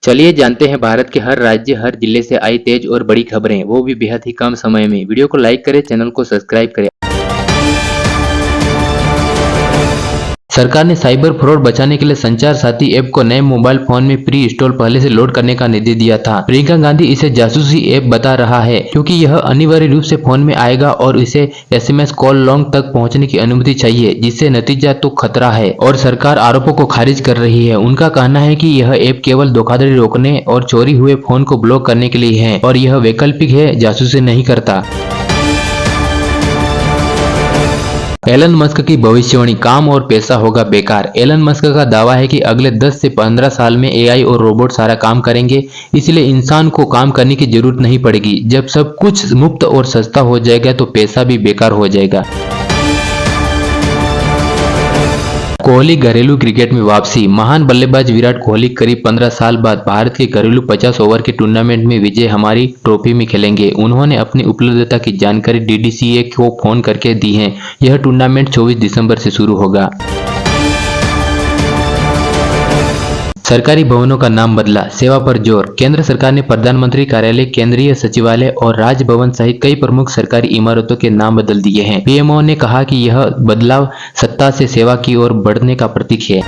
चलिए जानते हैं भारत के हर राज्य हर जिले से आई तेज और बड़ी खबरें, वो भी बेहद ही कम समय में। वीडियो को लाइक करें, चैनल को सब्सक्राइब करें। सरकार ने साइबर फ्रॉड बचाने के लिए संचार साथी ऐप को नए मोबाइल फोन में प्री इंस्टॉल पहले से लोड करने का निर्देश दिया था। प्रियंका गांधी इसे जासूसी ऐप बता रहा है क्योंकि यह अनिवार्य रूप से फोन में आएगा और इसे एसएमएस कॉल लॉन्ग तक पहुंचने की अनुमति चाहिए, जिससे नतीजा तो खतरा है और सरकार आरोपों को खारिज कर रही है। उनका कहना है कि यह ऐप केवल धोखाधड़ी रोकने और चोरी हुए फोन को ब्लॉक करने के लिए है और यह वैकल्पिक है, जासूसी नहीं करता। एलन मस्क की भविष्यवाणी, काम और पैसा होगा बेकार। एलन मस्क का दावा है कि अगले 10 से 15 साल में एआई और रोबोट सारा काम करेंगे, इसलिए इंसान को काम करने की जरूरत नहीं पड़ेगी। जब सब कुछ मुफ्त और सस्ता हो जाएगा तो पैसा भी बेकार हो जाएगा। कोहली घरेलू क्रिकेट में वापसी, महान बल्लेबाज विराट कोहली करीब 15 साल बाद भारत के घरेलू 50 ओवर के टूर्नामेंट में विजय हमारी ट्रॉफी में खेलेंगे। उन्होंने अपनी उपलब्धता की जानकारी डीडीसीए को फोन करके दी है। यह टूर्नामेंट 24 दिसंबर से शुरू होगा। सरकारी भवनों का नाम बदला, सेवा पर जोर। केंद्र सरकार ने प्रधानमंत्री कार्यालय, केंद्रीय सचिवालय और राजभवन सहित कई प्रमुख सरकारी इमारतों के नाम बदल दिए हैं। पीएमओ ने कहा कि यह बदलाव सत्ता से सेवा की ओर बढ़ने का प्रतीक है।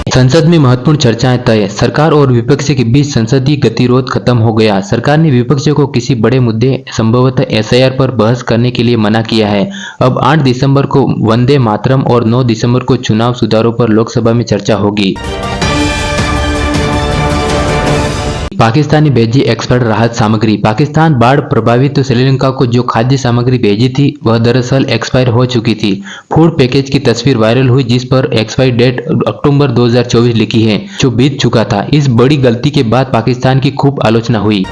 संसद में महत्वपूर्ण चर्चाएं तय, सरकार और विपक्ष के बीच संसदीय गतिरोध खत्म हो गया। सरकार ने विपक्ष को किसी बड़े मुद्दे, संभवतः एसआईआर पर बहस करने के लिए मना किया है। अब 8 दिसंबर को वंदे मातरम और 9 दिसंबर को चुनाव सुधारों पर लोकसभा में चर्चा होगी। पाकिस्तान ने भेजी एक्सपर्ट राहत सामग्री, पाकिस्तान बाढ़ प्रभावित श्रीलंका को जो खाद्य सामग्री भेजी थी वह दरअसल एक्सपायर हो चुकी थी। फूड पैकेज की तस्वीर वायरल हुई जिस पर एक्सपायर डेट अक्टूबर 2024 लिखी है, जो बीत चुका था। इस बड़ी गलती के बाद पाकिस्तान की खूब आलोचना हुई।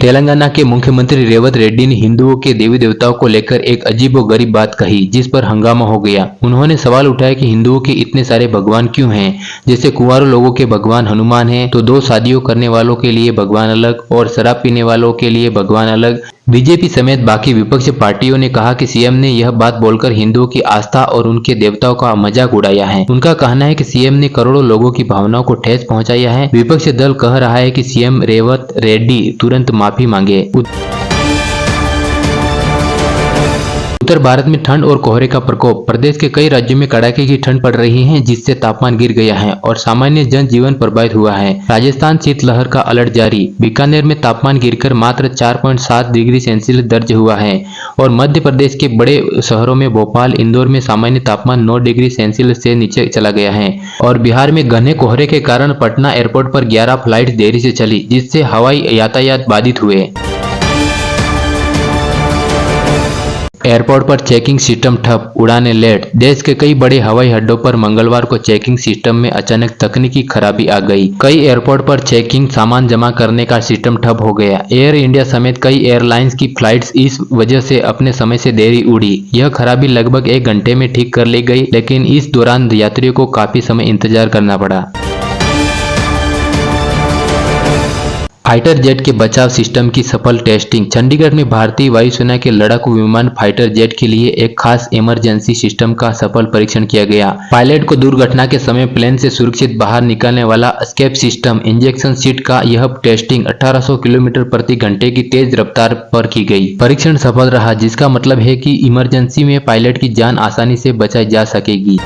तेलंगाना के मुख्यमंत्री रेवंत रेड्डी ने हिंदुओं के देवी देवताओं को लेकर एक अजीबोगरीब बात कही, जिस पर हंगामा हो गया। उन्होंने सवाल उठाया कि हिंदुओं के इतने सारे भगवान क्यों हैं? जैसे कुंवारों लोगों के भगवान हनुमान हैं, तो 2 शादियों करने वालों के लिए भगवान अलग और शराब पीने वालों के लिए भगवान अलग। बीजेपी समेत बाकी विपक्षी पार्टियों ने कहा कि सीएम ने यह बात बोलकर हिंदुओं की आस्था और उनके देवताओं का मजाक उड़ाया है। उनका कहना है कि सीएम ने करोड़ों लोगों की भावनाओं को ठेस पहुंचाया है। विपक्षी दल कह रहा है कि सीएम रेवंत रेड्डी तुरंत माफी मांगे। उत्तर भारत में ठंड और कोहरे का प्रकोप, प्रदेश के कई राज्यों में कड़ाके की ठंड पड़ रही है, जिससे तापमान गिर गया है और सामान्य जनजीवन प्रभावित हुआ है। राजस्थान शीतलहर का अलर्ट जारी, बीकानेर में तापमान गिरकर मात्र 4.7 डिग्री सेल्सियस दर्ज हुआ है और मध्य प्रदेश के बड़े शहरों में भोपाल, इंदौर में सामान्य तापमान 9 डिग्री सेल्सियस से नीचे चला गया है। और बिहार में घने कोहरे के कारण पटना एयरपोर्ट पर 11 फ्लाइट देरी से चली, जिससे हवाई यातायात बाधित हुए। एयरपोर्ट पर चेकिंग सिस्टम ठप, उड़ानें लेट। देश के कई बड़े हवाई अड्डों पर मंगलवार को चेकिंग सिस्टम में अचानक तकनीकी खराबी आ गई। कई एयरपोर्ट पर चेकिंग सामान जमा करने का सिस्टम ठप हो गया। एयर इंडिया समेत कई एयरलाइंस की फ्लाइट्स इस वजह से अपने समय से देरी उड़ी। यह खराबी लगभग 1 घंटे में ठीक कर ली गई, लेकिन इस दौरान यात्रियों को काफी समय इंतजार करना पड़ा। फाइटर जेट के बचाव सिस्टम की सफल टेस्टिंग, चंडीगढ़ में भारतीय वायुसेना के लड़ाकू विमान फाइटर जेट के लिए एक खास इमरजेंसी सिस्टम का सफल परीक्षण किया गया। पायलट को दुर्घटना के समय प्लेन से सुरक्षित बाहर निकालने वाला एस्केप सिस्टम इंजेक्शन सीट का यह टेस्टिंग 1800 किलोमीटर प्रति घंटे की तेज रफ्तार पर की गई। परीक्षण सफल रहा, जिसका मतलब है कि इमरजेंसी में पायलट की जान आसानी से बचाई जा सकेगी।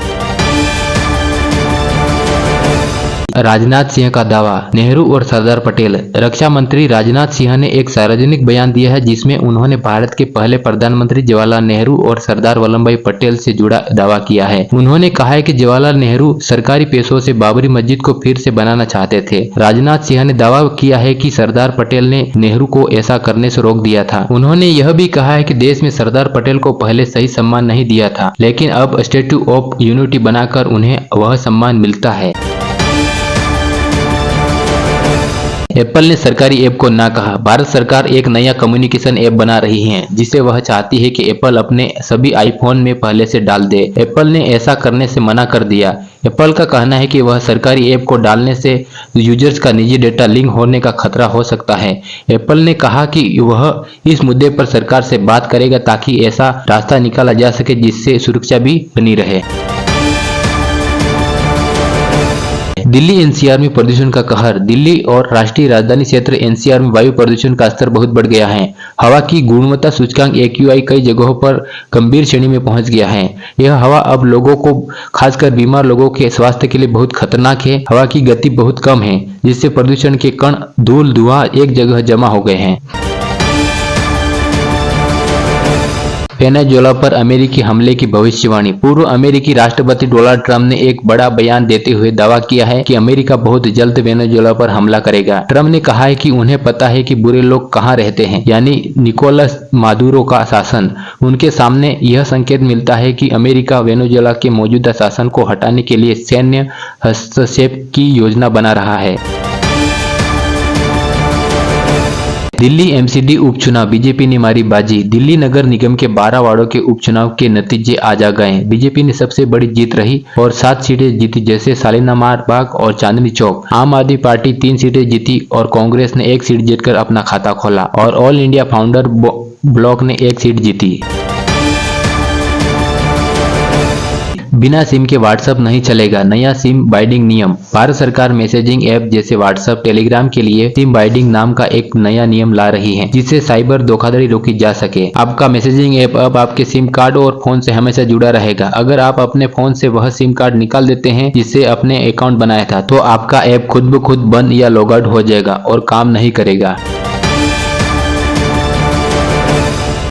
राजनाथ सिंह का दावा, नेहरू और सरदार पटेल। रक्षा मंत्री राजनाथ सिंह ने एक सार्वजनिक बयान दिया है जिसमें उन्होंने भारत के पहले प्रधानमंत्री जवाहरलाल नेहरू और सरदार वल्लभ भाई पटेल से जुड़ा दावा किया है। उन्होंने कहा है कि जवाहरलाल नेहरू सरकारी पैसों से बाबरी मस्जिद को फिर से बनाना चाहते थे। राजनाथ सिंह ने दावा किया है कि सरदार पटेल ने नेहरू को ऐसा करने से रोक दिया था। उन्होंने यह भी कहा है कि देश में सरदार पटेल को पहले सही सम्मान नहीं दिया था, लेकिन अब स्टैट्यू ऑफ यूनिटी बनाकर उन्हें वह सम्मान मिलता है। एप्पल ने सरकारी ऐप को ना कहा, भारत सरकार एक नया कम्युनिकेशन ऐप बना रही है जिसे वह चाहती है कि एप्पल अपने सभी आईफोन में पहले से डाल दे। एप्पल ने ऐसा करने से मना कर दिया। एप्पल का कहना है कि वह सरकारी ऐप को डालने से यूजर्स का निजी डेटा लीक होने का खतरा हो सकता है। एप्पल ने कहा कि वह इस मुद्दे पर सरकार से बात करेगा ताकि ऐसा रास्ता निकाला जा सके जिससे सुरक्षा भी बनी रहे। दिल्ली एनसीआर में प्रदूषण का कहर। दिल्ली और राष्ट्रीय राजधानी क्षेत्र एनसीआर में वायु प्रदूषण का स्तर बहुत बढ़ गया है। हवा की गुणवत्ता सूचकांक AQI कई जगहों पर गंभीर श्रेणी में पहुंच गया है। यह हवा अब लोगों को, खासकर बीमार लोगों के स्वास्थ्य के लिए बहुत खतरनाक है। हवा की गति बहुत कम है, जिससे प्रदूषण के कण, धूल, धुआं एक जगह जमा हो गए हैं। वेनेजुएला पर अमेरिकी हमले की भविष्यवाणी। पूर्व अमेरिकी राष्ट्रपति डोनाल्ड ट्रंप ने एक बड़ा बयान देते हुए दावा किया है कि अमेरिका बहुत जल्द वेनेजुएला पर हमला करेगा। ट्रंप ने कहा है कि उन्हें पता है कि बुरे लोग कहां रहते हैं, यानी निकोलस मादुरो का शासन। उनके सामने यह संकेत मिलता है कि अमेरिका वेनेजुएला के मौजूदा शासन को हटाने के लिए सैन्य हस्तक्षेप की योजना बना रहा है। दिल्ली MCD उपचुनाव, बीजेपी ने मारी बाजी। दिल्ली नगर निगम के 12 वार्डों के उपचुनाव के नतीजे आज आ गए। बीजेपी ने सबसे बड़ी जीत रही और 7 सीटें जीती, जैसे शालीमार बाग और चांदनी चौक। आम आदमी पार्टी 3 सीटें जीती और कांग्रेस ने 1 सीट जीतकर अपना खाता खोला और ऑल इंडिया फाउंडर ब्लॉक ने 1 सीट जीती। बिना सिम के व्हाट्सएप नहीं चलेगा, नया सिम बाइंडिंग नियम। भारत सरकार मैसेजिंग ऐप जैसे व्हाट्सएप, टेलीग्राम के लिए सिम बाइंडिंग नाम का एक नया नियम ला रही है, जिससे साइबर धोखाधड़ी रोकी जा सके। आपका मैसेजिंग ऐप अब आपके सिम कार्ड और फोन से हमेशा जुड़ा रहेगा। अगर आप अपने फोन से वह सिम कार्ड निकाल देते हैं जिससे अपने अकाउंट बनाया था, तो आपका ऐप खुद ब खुद बंद या लॉग आउट हो जाएगा और काम नहीं करेगा।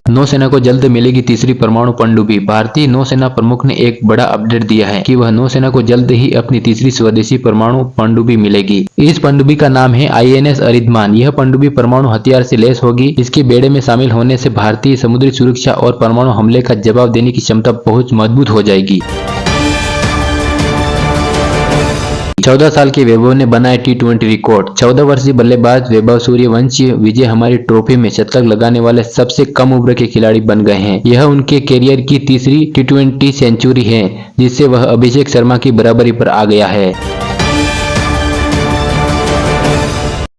नौसेना को जल्द मिलेगी तीसरी परमाणु पनडुब्बी। भारतीय नौसेना प्रमुख ने एक बड़ा अपडेट दिया है कि वह नौसेना को जल्द ही अपनी तीसरी स्वदेशी परमाणु पनडुब्बी मिलेगी। इस पनडुब्बी का नाम है INS अरिधमान। यह पनडुब्बी परमाणु हथियार से लैस होगी। इसके बेड़े में शामिल होने से भारतीय समुद्री सुरक्षा और परमाणु हमले का जवाब देने की क्षमता बहुत मजबूत हो जाएगी। 14 साल के वैभव ने बनाया T20 रिकॉर्ड। 14 वर्षीय बल्लेबाज वैभव सूर्यवंशी विजय हमारी ट्रॉफी में शतक लगाने वाले सबसे कम उम्र के खिलाड़ी बन गए हैं। यह उनके कैरियर की तीसरी T20 सेंचुरी है, जिससे वह अभिषेक शर्मा की बराबरी पर आ गया है।